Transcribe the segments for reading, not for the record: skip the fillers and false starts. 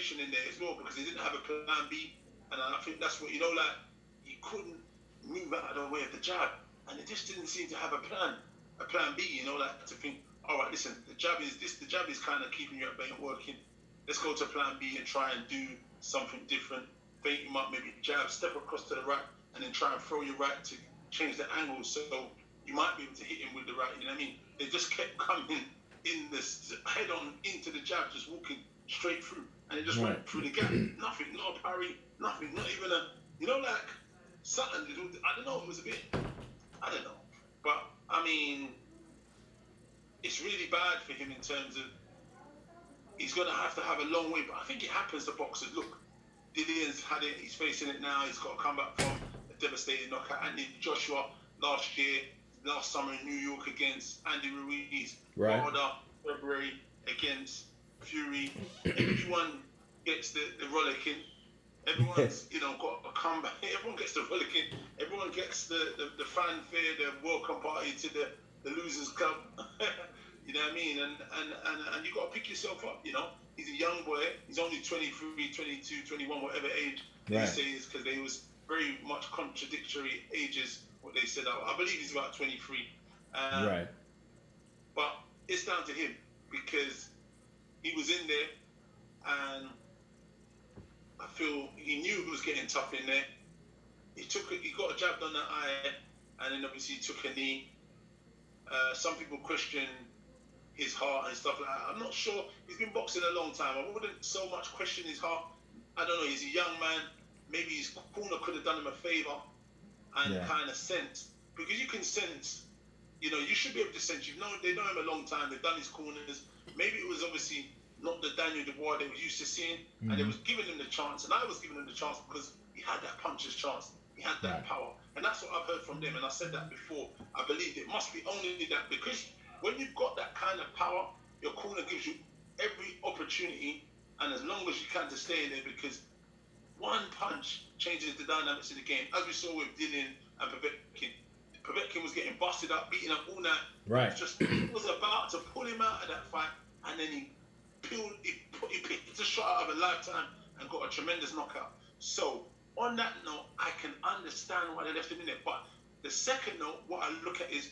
desperation in there as well because he didn't have a plan B, and I think that's what like he couldn't move out of the way of the jab, and it just didn't seem to have a plan B. Like to think, all right, listen, the jab is kind of keeping you at bay and working. Let's go to plan B and try and do something different. Fake him up, maybe jab, step across to the right, and then try and throw your right to change the angle so you might be able to hit him with the right. You know what I mean? They just kept coming in this head on into the jab, just walking straight through, and it just went through the gap. Nothing, not a parry, nothing, not even a, like something. I don't know. It was a bit, I don't know, but I mean, it's really bad for him in terms of he's gonna have to have a long way. But I think it happens to boxers. Look, Dillian's had it. He's facing it now. He's got to come back from a devastating knockout. Anthony Joshua last summer in New York against Andy Ruiz. Right. Wilder, February against Fury. Everyone gets the rollicking. Everyone's got a comeback. Everyone gets the rollicking. Everyone gets the fanfare, the welcome party to the losers club. You know what I mean? And you got to pick yourself up. He's a young boy. He's only 23, 22, 21, whatever age they say is, because they was very much contradictory ages. What they said, I believe he's about 23. Right. But it's down to him because he was in there, and I feel he knew he was getting tough in there. He got a jab on the eye, and then obviously he took a knee. Some people question his heart and stuff like that. I'm not sure. He's been boxing a long time. I wouldn't so much question his heart. I don't know. He's a young man. Maybe his corner could have done him a favor and kind of sense, because you can sense. You should be able to sense. They know him a long time. They've done his corners. Maybe it was obviously not the Dani Du Bois they were used to seeing, and they was giving him the chance, and I was giving him the chance because he had that puncher's chance. He had that power, and that's what I've heard from them. And I said that before. I believe it must be only that, because when you've got that kind of power, your corner gives you every opportunity, and as long as you can, to stay in there, because one punch changes the dynamics of the game, as we saw with Dillian and Povetkin. Povetkin was getting busted up, beaten up all night. Right. He was about to pull him out of that fight, and then he picked a shot out of a lifetime and got a tremendous knockout. So on that note, I can understand why they left him in there. But the second note, what I look at is,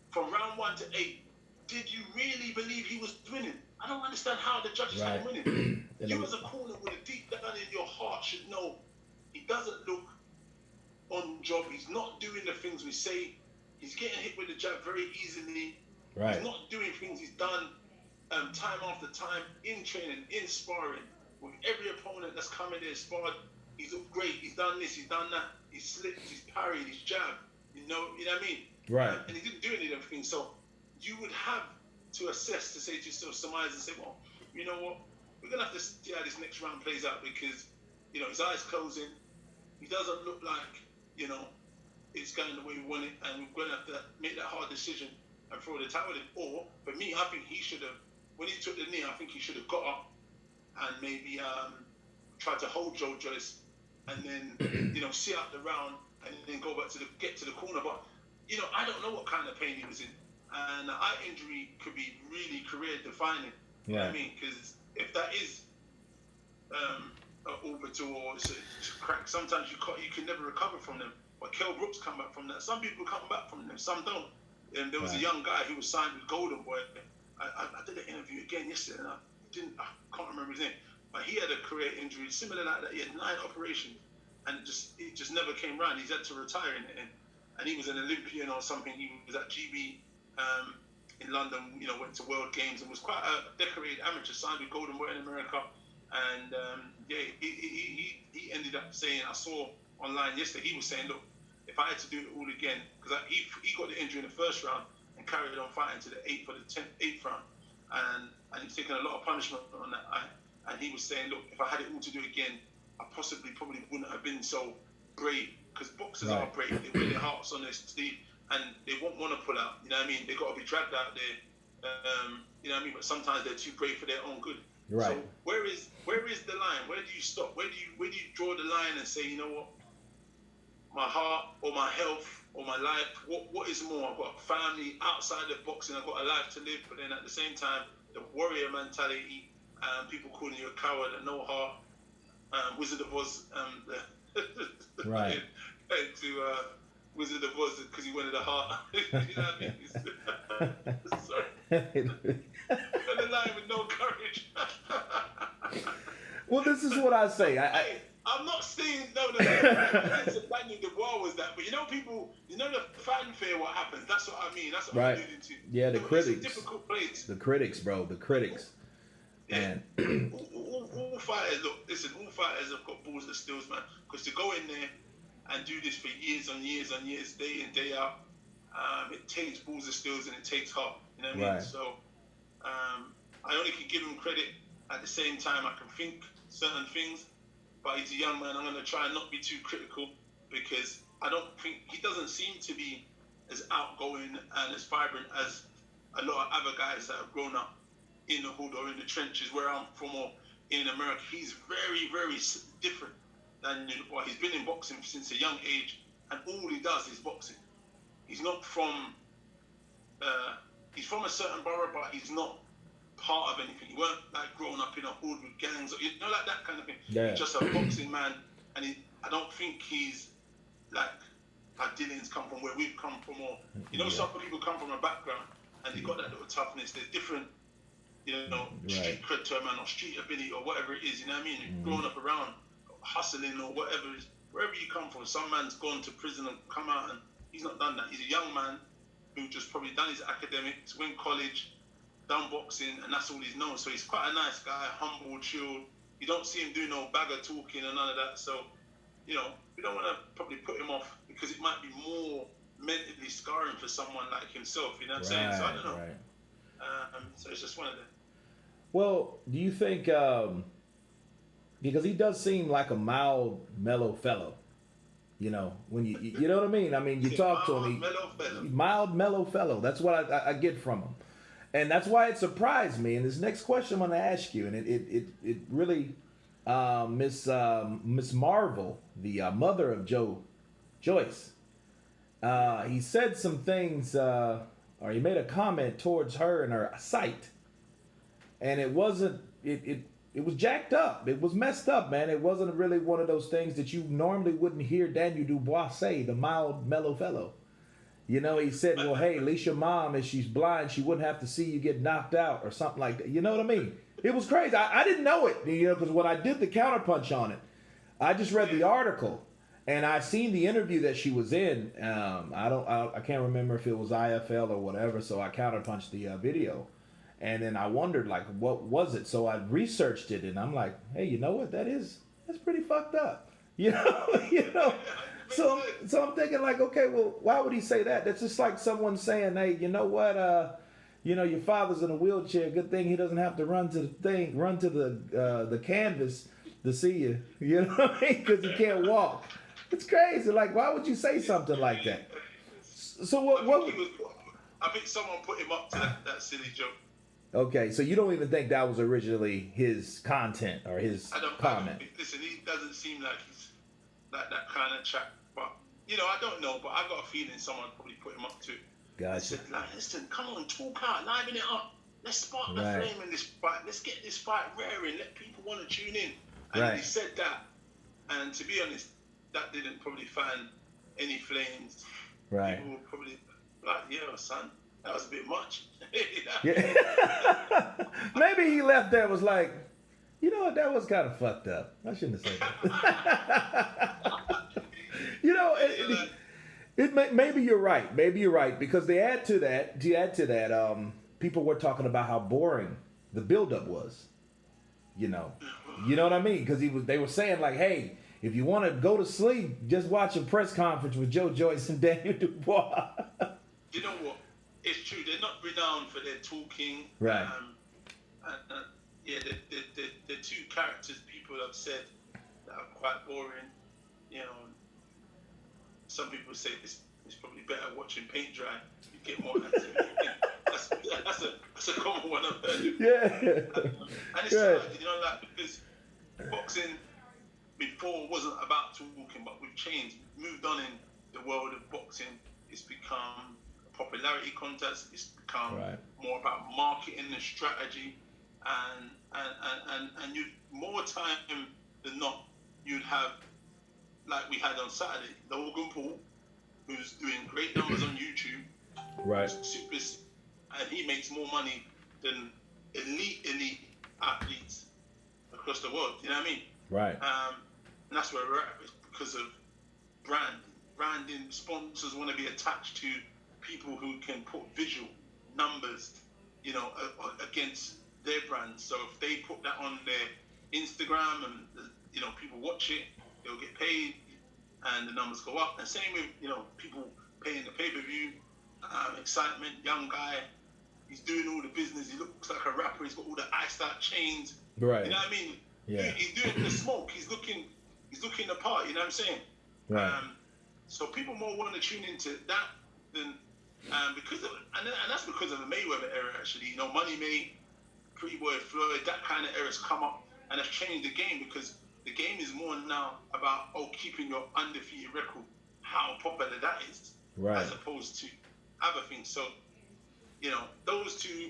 from round 1 to 8, did you really believe he was winning? I don't understand how the judges had him winning. You as a corner with a deep down in your heart should know he doesn't look on job. He's not doing the things we say. He's getting hit with the jab very easily. Right. He's not doing things he's done time after time in training, in sparring. With every opponent that's coming there sparred, he's looked great. He's done this, he's done that. He's slipped, he's parried, he's jabbed. You know what I mean? Right. And he didn't do any of them things. So you would have to assess, to say to yourself, surmise and say, well, you know what? We're going to have to see how this next round plays out, because, his eyes closing. He doesn't look like, it's going the way we want it, and we're going to have to make that hard decision and throw the towel in. Or, for me, I think he should have, when he took the knee, I think he should have got up and maybe tried to hold Joyce, and then, see out the round, and then go back to get to the corner. But, I don't know what kind of pain he was in. And an eye injury could be really career-defining. You know what I mean? Because if that is an orbital or it's a crack, sometimes you can never recover from them. But Kell Brooks come back from that. Some people come back from them, some don't. And there was a young guy who was signed with Golden Boy. I did an interview again yesterday, and I can't remember his name. But he had a career injury similar like that. He had 9 operations, and it just never came round. He's had to retire in it. And he was an Olympian or something. He was at GB in London, went to World Games and was quite a decorated amateur, signed with Golden Boy in America. And he ended up saying, I saw online yesterday, he was saying, look, if I had to do it all again, because he got the injury in the first round and carried on fighting to the 8th or the 8th round, and he's taken a lot of punishment on that eye. And he was saying, look, if I had it all to do again, I probably wouldn't have been so brave, because boxers are brave. They wear their hearts on their sleeve, and they won't want to pull out. You know what I mean? They got to be dragged out there. You know what I mean? But sometimes they're too brave for their own good. Right. So where is the line? Where do you stop? Where do you draw the line and say, you know what? My heart or my health or my life, what is more? I've got a family outside of boxing, I've got a life to live, but then at the same time, the warrior mentality, people calling you a coward and no heart, Wizard of Oz, Right. to Wizard of Oz because he wanted a heart. You know what I mean? Sorry. On the line with no courage. Well, this is what I say. Hey, I'm not saying no. Dani Du Bois was that, but people, the fanfare. What happens? That's what I mean. That's what Right. I'm alluding to. Yeah, the critics. It's a difficult place. The critics, bro. The critics. Yeah. And all fighters, look, listen. All fighters have got balls of steels, man. Because to go in there and do this for years on years on years, day in day out, it takes balls of steels and it takes heart. You know what I mean? Right. So, I only can give him credit. At the same time, I can think certain things, but he's a young man. I'm going to try and not be too critical because I don't think he doesn't seem to be as outgoing and as vibrant as a lot of other guys that have grown up in the hood or in the trenches where I'm from or in America. He's very, very different than Du Bois. He's been in boxing since a young age, and all he does is boxing. He's not from. He's from a certain borough, but he's not part of anything. He weren't like growing up in a hood with gangs, or like that kind of thing. Yeah. He's just a boxing man, and I don't think he's like how Dylan's come from, where we've come from, or some people come from a background and they got that little toughness. There's different, street cred to a man, or street ability, or whatever it is. You know what I mean? Growing up around hustling or whatever it is, wherever you come from. Some man's gone to prison and come out, and he's not done that. He's a young man who just probably done his academics, went college, done boxing, and that's all he's known. So he's quite a nice guy, humble, chilled. You don't see him do no bagger talking and none of that. So, we don't want to probably put him off because it might be more mentally scarring for someone like himself. You know what I'm saying? So I don't know. Right. So it's just one of them. Well, do you think because he does seem like a mild, mellow fellow? When you know what I mean? I mean, you talk to him, mild, mellow fellow. That's what I get from him. And that's why it surprised me. And this next question I'm going to ask you, and it really, Miss Marvel, the mother of Joyce, he said some things, or he made a comment towards her and her site, and it wasn't, it was jacked up. It was messed up, man. It wasn't really one of those things that you normally wouldn't hear Dani Du Bois say, the mild, mellow fellow. He said, well, hey, at least your mom, if she's blind, she wouldn't have to see you get knocked out or something like that. You know what I mean? It was crazy. I didn't know it, because when I did the Counterpunch on it, I just read the article and I seen the interview that she was in. I can't remember if it was IFL or whatever. So I Counterpunched the video, and then I wondered like, what was it? So I researched it, and I'm like, hey, you know what? That's pretty fucked up. So I'm thinking like, okay, well, why would he say that? That's just like someone saying, hey, you know what? Your father's in a wheelchair. Good thing he doesn't have to run to the canvas to see you. You know what I mean? Because he can't walk. It's crazy. Like, why would you say something like that? So what? I think someone put him up to that silly joke. Okay, so you don't even think that was originally his content or his comment? Listen, he doesn't seem like he's like that kind of chap. But, I don't know. But I've got a feeling someone probably put him up to it. Gotcha. I said, like, listen, come on, talk out, liven it up. Let's spark the flame in this fight. Let's get this fight raring. Let people want to tune in. And he said that. And to be honest, that didn't probably fan any flames. Right. People were probably like, yeah, son, that was a bit much. Yeah. Maybe he left there and was like, you know what, that was kind of fucked up. I shouldn't have said that. Maybe you're right. Maybe you're right, because to add to that, people were talking about how boring the buildup was. You know what I mean? Because they were saying like, hey, if you want to go to sleep, just watch a press conference with Joyce and Dani Du Bois. You know what? It's true. They're not renowned for their talking. Right. The two characters people have said that are quite boring. Some people say it's probably better watching paint dry. You get more activity. That's a common one I've heard. Yeah. And it's sad, because boxing before wasn't about talking, but we've changed, moved on in the world of boxing. It's become a popularity contest. It's become more about marketing and strategy, and you more time than not, you'd have, like we had on Saturday, Logan Paul, who's doing great numbers on YouTube, Right. super, and he makes more money than elite athletes across the world. You know what I mean? Right. And that's where we're at. It's because of branding. Sponsors want to be attached to people who can put visual numbers, you know, against their brand. So if they put that on their Instagram and, you know, people watch it, they'll get paid and the numbers go up. And same with, you know, people paying the pay-per-view, excitement, young guy, he's doing all the business, he looks like a rapper, he's got all the iced out chains. Right. You know what I mean? Yeah. He's doing the smoke, he's looking the part, you know what I'm saying? Right. So people more want to tune into that than because of, and that's because of the Mayweather era actually. You know, Money May, Pretty Boy Floyd, that kind of era's come up and has changed the game, because the game is more now about keeping your undefeated record, how popular that is, Right. as opposed to other things. So, you know, those two